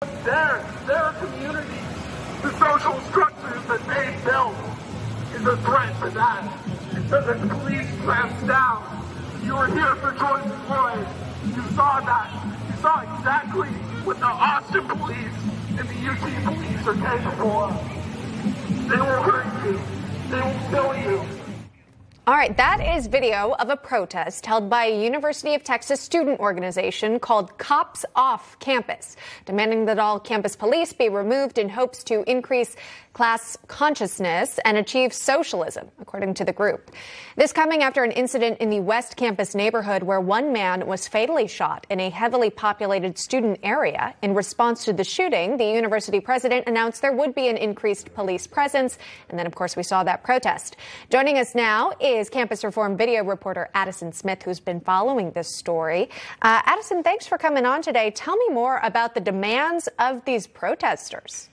Their community, the social structures that they built is a threat to that. So the police clamps down. You were here for George Floyd. You saw that. You saw exactly what the Austin police and the UT police are capable of. They will hurt you. They will kill you. All right, that is video of a protest held by a University of Texas student organization called Cops Off Campus, demanding that all campus police be removed in hopes to increase class consciousness and achieve socialism, according to the group. This coming after an incident in the West Campus neighborhood where one man was fatally shot in a heavily populated student area. In response to the shooting, the university president announced there would be an increased police presence. And then, of course, we saw that protest. Joining us now is Campus Reform video reporter Addison Smith, who's been following this story. Addison, thanks for coming on today. Tell me more about the demands of these protesters.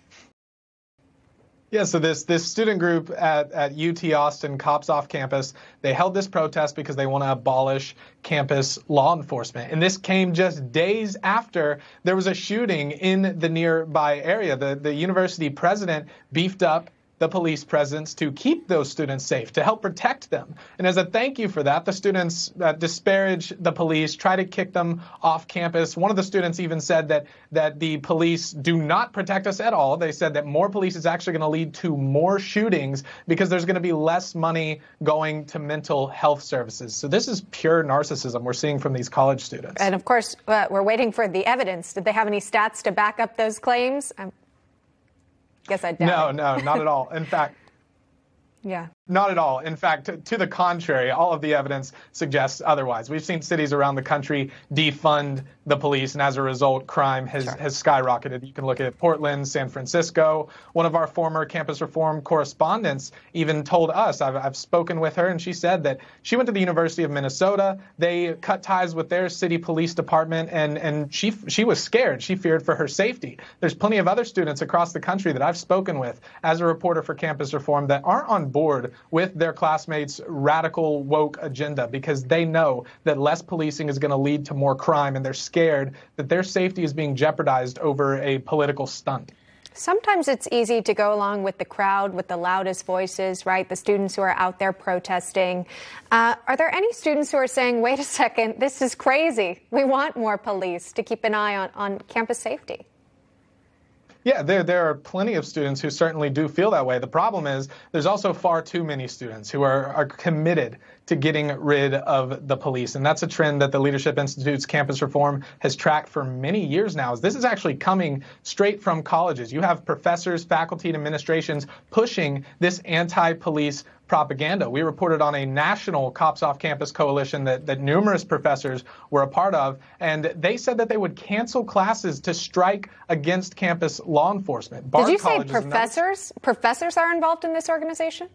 Yeah, so this student group at UT Austin, Cops Off Campus, they held this protest because they want to abolish campus law enforcement. And this came just days after there was a shooting in the nearby area. The university president beefed up the police presence to keep those students safe, to help protect them. And as a thank you for that, the students disparage the police, try to kick them off campus. One of the students even said that the police do not protect us at all. They said that more police is actually going to lead to more shootings because there's going to be less money going to mental health services. So this is pure narcissism we're seeing from these college students. And of course, we're waiting for the evidence. Did they have any stats to back up those claims? Guess I doubt. No, not at all. In fact, yeah. Not at all. In fact, to the contrary, all of the evidence suggests otherwise. We've seen cities around the country defund the police, and as a result, crime has skyrocketed. You can look at Portland, San Francisco. One of our former Campus Reform correspondents even told us, I've spoken with her, and she said that she went to the University of Minnesota. They cut ties with their city police department, and she was scared. She feared for her safety. There's plenty of other students across the country that I've spoken with as a reporter for Campus Reform that aren't on board with their classmates' radical woke agenda because they know that less policing is going to lead to more crime, and they're scared that their safety is being jeopardized over a political stunt. Sometimes it's easy to go along with the crowd, with the loudest voices, right? The students who are out there protesting. Are there any students who are saying, wait a second, this is crazy. We want more police to keep an eye on campus safety? Yeah, there are plenty of students who certainly do feel that way. The problem is there's also far too many students who are committed to getting rid of the police. And that's a trend that the Leadership Institute's Campus Reform has tracked for many years now. This is actually coming straight from colleges. You have professors, faculty, and administrations pushing this anti-police propaganda. We reported on a national Cops Off Campus coalition that numerous professors were a part of, and they said that they would cancel classes to strike against campus law enforcement. Did you say professors? Professors are involved in this organization?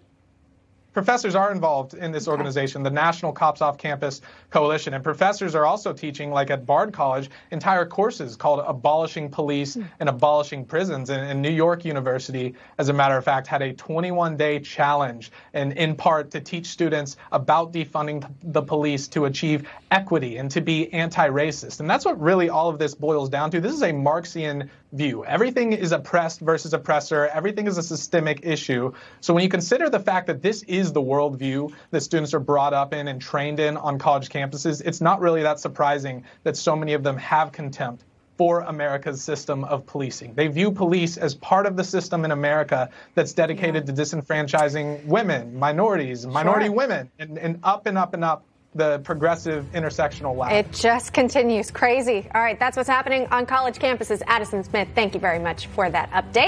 Professors are involved in this organization, the National Cops Off Campus Coalition. And professors are also teaching, like at Bard College, entire courses called Abolishing Police and Abolishing Prisons. And New York University, as a matter of fact, had a 21-day challenge, and in part to teach students about defunding the police to achieve equity and to be anti-racist. And that's what really all of this boils down to. This is a Marxian view. Everything is oppressed versus oppressor. Everything is a systemic issue. So when you consider the fact that this is the worldview that students are brought up in and trained in on college campuses, it's not really that surprising that so many of them have contempt for America's system of policing. They view police as part of the system in America that's dedicated to disenfranchising women, minorities, minority women, and up and up and up the progressive intersectional ladder. It just continues. Crazy. All right, that's what's happening on college campuses. Addison Smith, thank you very much for that update.